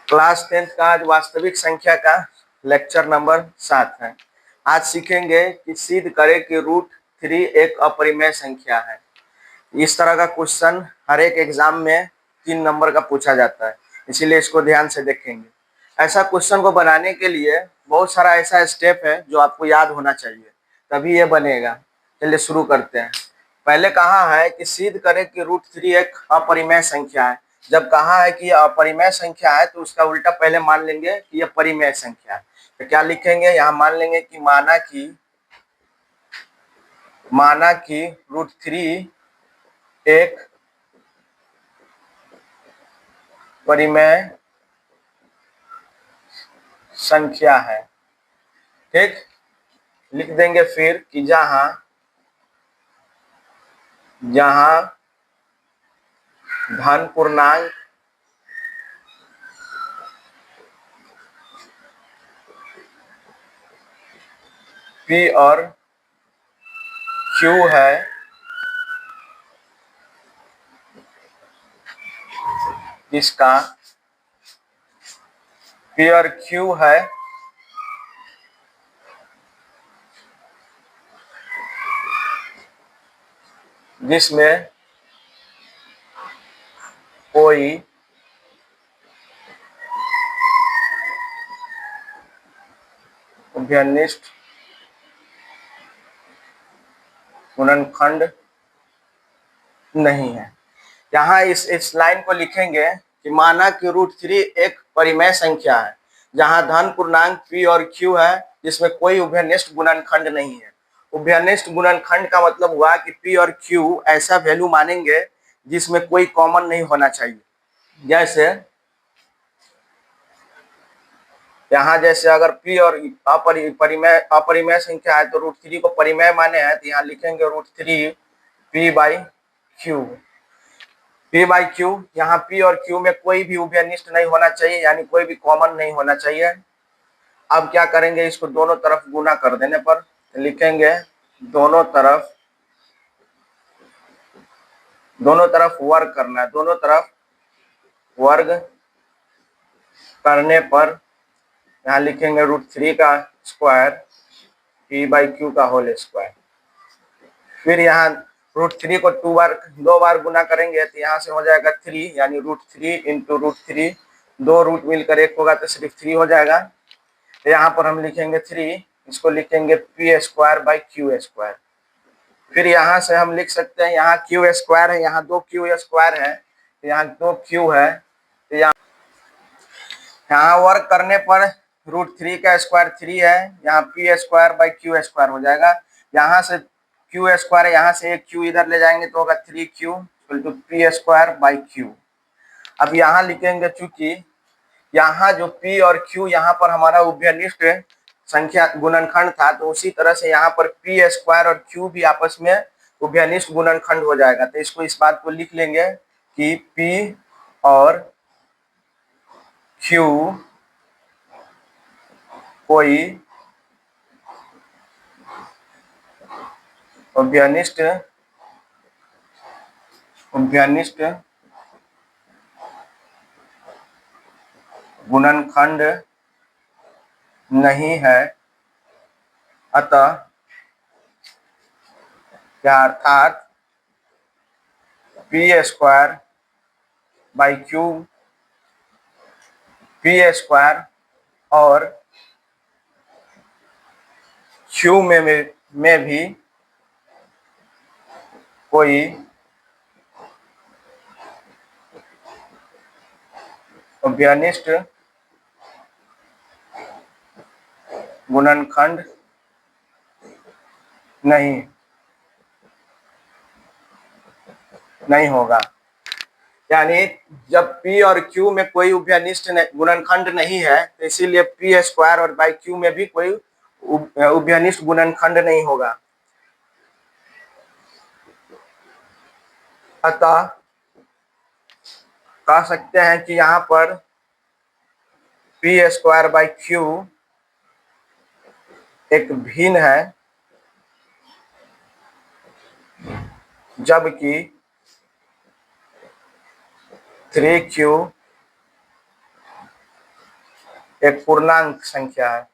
Class 10th का आज वास्तविक संख्या का लेक्चर नंबर 7 है। आज सीखेंगे कि सिद्ध करें कि √3 एक अपरिमेय संख्या है। इस तरह का क्वेश्चन हर एक एग्जाम में 3 नंबर का पूछा जाता है, इसीलिए इसको ध्यान से देखेंगे। ऐसा क्वेश्चन को बनाने के लिए बहुत सारा ऐसा स्टेप है जो आपको याद होना चाहिए, तभी ये बनेगा। चलिए शुरू करते हैं। पहले कहा है कि सिद्ध करें कि √3 एक अपरिमेय संख्या है। जब कहा है कि यह अपरिमेय संख्या है तो उसका उल्टा पहले मान लेंगे कि यह परिमेय संख्या है। तो क्या लिखेंगे, यहाँ मान लेंगे कि माना कि √3 एक परिमेय संख्या है। ठीक, लिख देंगे फिर कि जहां धन पूर्णांक p और q है, जिसका p और q है, जिसमें कोई उभयनिष्ठ गुणनखंड नहीं है। यहाँ इस लाइन को लिखेंगे कि माना कि √3 एक परिमेय संख्या है जहां धन पूर्णांक p और q है, जिसमें कोई उभयनिष्ठ गुणनखंड नहीं है। उभयनिष्ठ गुणनखंड का मतलब हुआ कि p और q ऐसा वैल्यू मानेंगे जिसमें कोई कॉमन नहीं होना चाहिए। जैसे अगर p और अपरिमेय संख्या है तो √3 को परिमेय माने हैं, तो यहाँ लिखेंगे √3 p/q। यहाँ p और q में कोई भी उभयनिष्ठ नहीं होना चाहिए, यानी कोई भी कॉमन नहीं होना चाहिए। अब क्या करेंगे, इसको दोनों तरफ गुना कर देने पर लिखेंगे दोनों तरफ वर्ग करना है। दोनों तरफ वर्ग करने पर यहाँ लिखेंगे √3 का स्क्वायर p/q का होल स्क्वायर। फिर यहाँ √3 को दो बार गुना करेंगे तो यहाँ से हो जाएगा 3, यानी √3 इंटू √3, दो रूट मिलकर एक होगा तो सिर्फ 3 हो जाएगा। तो यहाँ पर हम लिखेंगे 3, इसको लिखेंगे p²/q²। फिर यहाँ से हम लिख सकते हैं, यहाँ q² है, यहाँ 2q² है, तो यहाँ 2q है, तो यहाँ वर्क करने पर √3 का स्क्वायर 3 है, यहाँ p²/q² हो जाएगा। यहाँ से q² है, यहाँ से एक q इधर ले जाएंगे तो होगा 3q p²/q। अब यहाँ लिखेंगे, चूंकि यहाँ जो p और q यहाँ पर हमारा उभयनिष्ठ संख्या गुणनखंड था, तो उसी तरह से यहाँ पर p² और q भी आपस में उभयनिष्ठ गुणनखंड हो जाएगा। तो इसको इस बात को लिख लेंगे कि p और q कोई उभयनिष्ठ गुणनखंड नहीं है। अतः क्या अर्थात p² और q में भी कोई उभयनिष्ठ गुणनखंड नहीं होगा। यानी जब p और q में कोई उभयनिष्ठ गुणनखंड नहीं है, तो इसीलिए p² और /q में भी कोई उभयनिष्ठ गुणनखंड नहीं होगा। अतः कह सकते हैं कि यहाँ पर p²/q एक भिन्न है, जबकि 3q एक पूर्णांक संख्या है।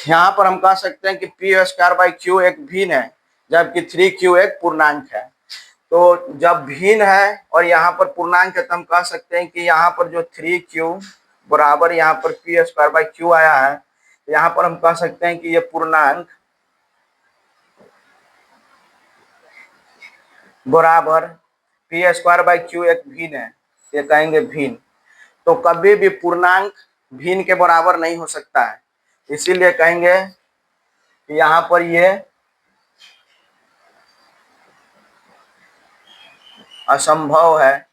यहाँ पर हम कह सकते हैं कि पी स्क्वायर बाई क्यू एक भिन्न है, जबकि 3q एक पूर्णांक है। तो जब भिन्न है और यहाँ पर पूर्णांक है तो हम कह सकते हैं कि यहाँ पर जो 3q बराबर यहाँ पर पी स्क्वायर बाई क्यू आया है, यहाँ पर हम कह सकते हैं कि ये पूर्णांक बराबर पी स्क्वायर बाई क्यू एक भिन्न है, ये कहेंगे भिन्न। तो कभी भी पूर्णांक भिन्न के बराबर नहीं हो सकता है, इसीलिए कहेंगे कि यहाँ पर ये असंभव है।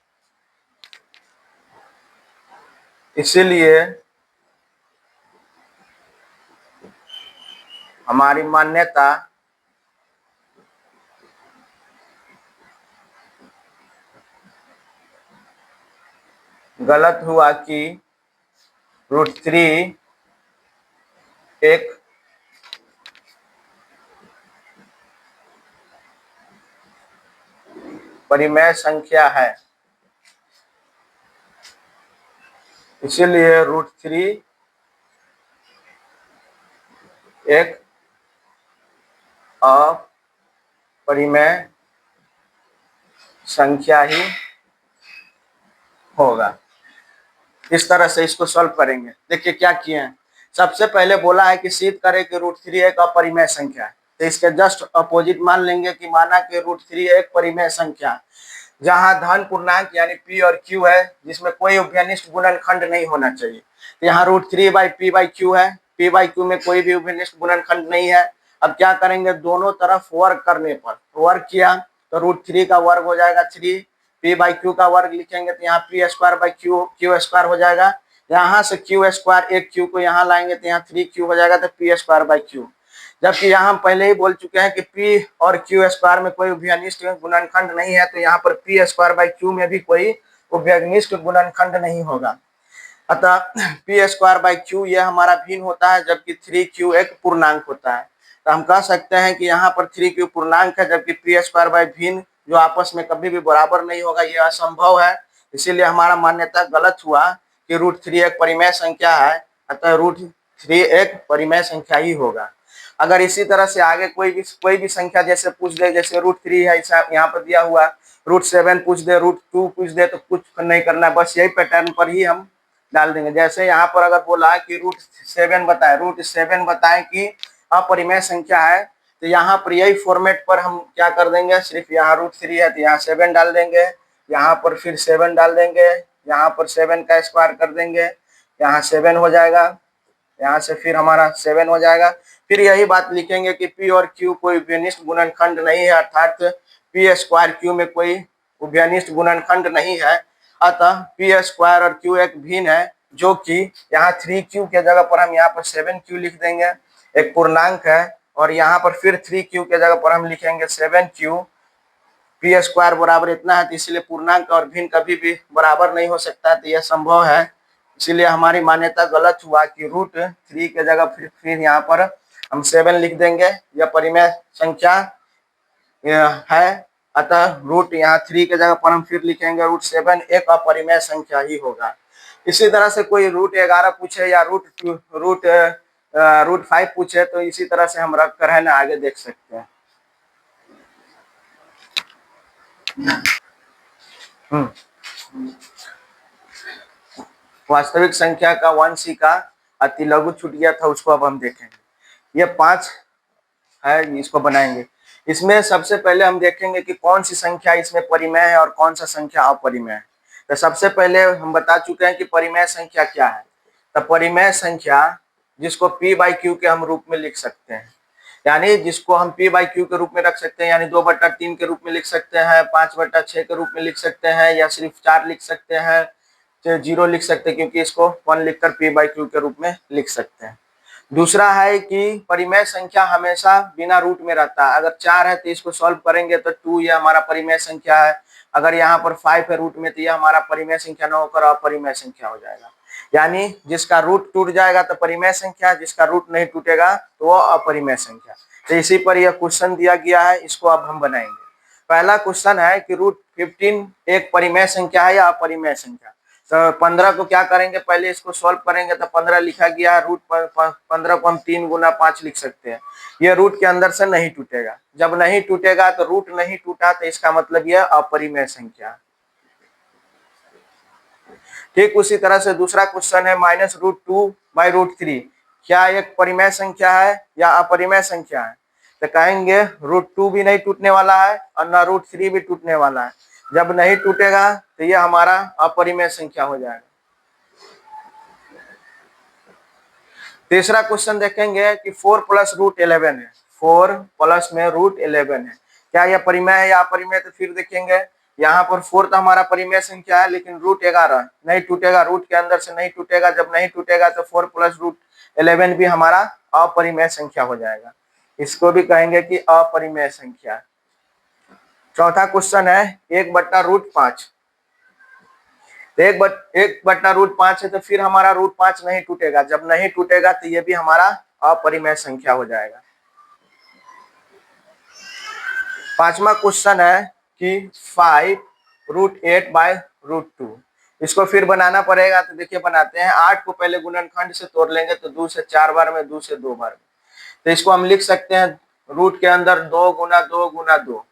इसीलिए हमारी मान्यता गलत हुआ कि √3 एक परिमेय संख्या है। इसीलिए √3 एक अपरिमेय संख्या ही होगा। इस तरह से इसको सॉल्व करेंगे। देखिए क्या किए हैं, सबसे पहले बोला है कि सिद्ध करें कि √3 एक अपरिमेय संख्या है, तो इसके जस्ट अपोजिट मान लेंगे कि माना कि √3 एक परिमेय संख्या जहां धन पूर्णांक यानी p और q है, जिसमें कोई उभयनिष्ठ गुणनखंड नहीं होना चाहिए। तो यहाँ √3 बाई p बाई q है, p बाई q में कोई भी उभयनिष्ठ गुणनखंड नहीं है। अब क्या करेंगे, दोनों तरफ वर्ग करने पर वर्ग किया तो √3 का वर्ग हो जाएगा 3, p बाई q का वर्ग लिखेंगे तो यहाँ p square by q square हो जाएगा। यहाँ से q स्क्वायर एक q को यहाँ लाएंगे तो यहाँ 3q हो जाएगा, तो p स्क्वायर बाई q। जबकि यहाँ हम पहले ही बोल चुके हैं कि p और q स्क्वायर में कोई उभयनिष्ठ गुणनखंड नहीं है, तो यहाँ पर p स्क्वायर बाई q में भी कोई उभयनिष्ठ गुणनखंड नहीं होगा। अतः p स्क्वायर बाई q ये हमारा भिन्न होता है, जबकि 3q एक पूर्णांक होता है। तो हम कह सकते हैं कि यहाँ पर 3q पूर्णांक है, जबकि p स्क्वायर बाई भिन्न जो आपस में कभी भी बराबर नहीं होगा, ये असंभव है। इसीलिए हमारा मान्यता गलत हुआ कि √3 एक परिमेय संख्या है, अतः √3 एक परिमेय संख्या ही होगा। अगर इसी तरह से आगे कोई भी संख्या जैसे पूछ दे, जैसे √3 है यहाँ पर दिया हुआ, √7 पूछ दे, √2 पूछ दे, तो कुछ नहीं करना, बस यही पैटर्न पर ही हम डाल देंगे। जैसे यहाँ पर अगर बोला कि √7 बताए कि अपरिमेय संख्या है, तो यहाँ पर यही फॉर्मेट पर हम क्या कर देंगे, सिर्फ यहाँ √3 है तो यहाँ 7 डाल देंगे, यहाँ पर फिर 7 डाल देंगे, यहाँ पर 7 का स्क्वायर कर देंगे, यहाँ 7 हो जाएगा, यहाँ से फिर हमारा 7 हो जाएगा। फिर यही बात लिखेंगे कि p और q कोई उभयनिष्ठ गुणनखंड नहीं है, अर्थात p स्क्वायर q में कोई उभयनिष्ठ गुणनखंड नहीं है। अतः p स्क्वायर और q एक भिन्न है, जो कि यहाँ 3q के जगह पर हम यहाँ पर 7q लिख देंगे, एक पूर्णांक है। और यहाँ पर फिर 3q के जगह पर हम लिखेंगे 7q। p स्क्वायर बराबर इतना है, तो इसलिए पूर्णांक और भिन्न कभी भी बराबर नहीं हो सकता, तो यह संभव है। इसीलिए हमारी मान्यता गलत हुआ कि √3 के जगह फिर यहाँ पर हम 7 लिख देंगे, यह परिमेय संख्या है। अतः रूट यहाँ 3 के जगह पर हम फिर लिखेंगे √7 एक अपरिमेय संख्या ही होगा। इसी तरह से कोई √11 पूछे या √5 पूछे, तो इसी तरह से हम रख कर है ना आगे देख सकते हैं। वास्तविक संख्या का वंशी का अति लघु छूट गया था, उसको अब हम देखेंगे। ये 5 है, इसको बनाएंगे। इसमें सबसे पहले हम देखेंगे कि कौन सी संख्या इसमें परिमेय है और कौन सा संख्या अपरिमेय है। तो सबसे पहले हम बता चुके हैं कि परिमेय संख्या क्या है। तो परिमेय संख्या जिसको p बाई क्यू के हम रूप में लिख सकते हैं, यानी जिसको हम p बाई क्यू के रूप में रख सकते हैं, यानी 2/3 के रूप में लिख सकते हैं, 5/6 के रूप में लिख सकते हैं, या सिर्फ 4 लिख सकते हैं, 0 लिख सकते हैं, क्योंकि इसको 1 लिखकर p बाई क्यू के रूप में लिख सकते हैं। दूसरा है कि परिमेय संख्या हमेशा बिना रूट में रहता है। अगर 4 है तो इसको सॉल्व करेंगे तो 2 ये हमारा परिमेय संख्या है। अगर यहाँ पर 5 है रूट में, तो यह हमारा परिमेय संख्या न होकर अपरिमेय संख्या हो जाएगा। यानी जिसका रूट टूट जाएगा तो परिमेय संख्या, जिसका रूट नहीं टूटेगा तो वो अपरिमेय संख्या। तो इसी पर यह क्वेश्चन दिया गया है, इसको अब हम बनाएंगे। पहला क्वेश्चन है कि रूट 15 एक परिमेय संख्या है या अपरिमेय संख्या। तो 15 को क्या करेंगे, पहले इसको सॉल्व करेंगे। तो 15 लिखा गया है, रूट 15 को हम 3 गुना 5 लिख सकते हैं। ये रूट के अंदर से नहीं टूटेगा। जब नहीं टूटेगा तो रूट नहीं टूटा तो इसका मतलब यह अपरिमेय संख्या। ठीक उसी तरह से दूसरा क्वेश्चन है -√2/√3, क्या एक परिमेय संख्या है या अपरिमेय संख्या है। तो कहेंगे √2 भी नहीं टूटने वाला है और ना √3 भी टूटने वाला है। जब नहीं टूटेगा तो ये हमारा अपरिमेय संख्या हो जाएगा। तीसरा क्वेश्चन देखेंगे कि 4 + √11 है, 4 प्लस में √11 है, क्या यह परिमेय है या अपरिमेय। तो फिर देखेंगे यहाँ पर 4 तो हमारा परिमेय संख्या है, लेकिन √11 नहीं टूटेगा, रूट के अंदर से नहीं टूटेगा। जब नहीं टूटेगा तो 4 + √11 भी हमारा अपरिमेय संख्या हो जाएगा। इसको भी कहेंगे कि अपरिमेय संख्या। चौथा क्वेश्चन है 1/√5, 1/√5 है तो फिर हमारा √5 नहीं टूटेगा। जब नहीं टूटेगा तो ये भी हमारा अपरिमेय संख्या हो जाएगा। पांचवा क्वेश्चन है कि 5√8/√2, इसको फिर बनाना पड़ेगा। तो देखिए बनाते हैं, 8 को पहले गुणनखंड से तोड़ लेंगे तो 2 से 4 बार में, 2 से 2 बार में। तो इसको हम लिख सकते हैं रूट के अंदर 2 × 2 × 2,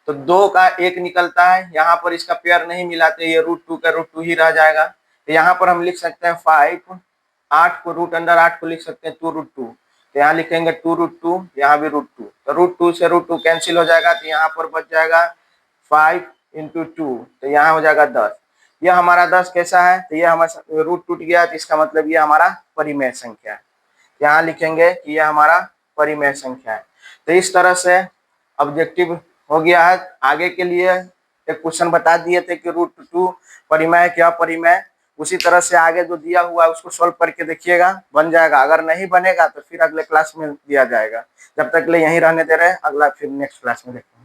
तो 2 का 1 निकलता है। यहाँ पर इसका पेयर नहीं मिला तो ये √2 का √2 ही रह जाएगा। तो यहाँ पर हम लिख सकते हैं 5, 8 को रूट अंदर 8 को लिख सकते हैं 2√2, तो यहाँ लिखेंगे 2√2, यहाँ भी √2, तो √2 से √2 कैंसिल हो जाएगा। तो यहाँ पर बच जाएगा 5 × 2, तो यहाँ हो जाएगा 10। यह हमारा 10 कैसा है, तो यह हमारा रूट टूट गया, तो इसका मतलब ये हमारा परिमेय संख्या है। यहाँ लिखेंगे कि यह हमारा परिमेय संख्या है। तो इस तरह से ऑब्जेक्टिव हो गया है। आगे के लिए एक क्वेश्चन बता दिए थे कि √2 परिमेय क्या अपरिमेय, उसी तरह से आगे जो दिया हुआ है उसको सॉल्व करके देखिएगा, बन जाएगा। अगर नहीं बनेगा तो फिर अगले क्लास में दिया जाएगा। जब तक ले यहीं रहने दे रहे हैं, अगला फिर नेक्स्ट क्लास में देखेंगे।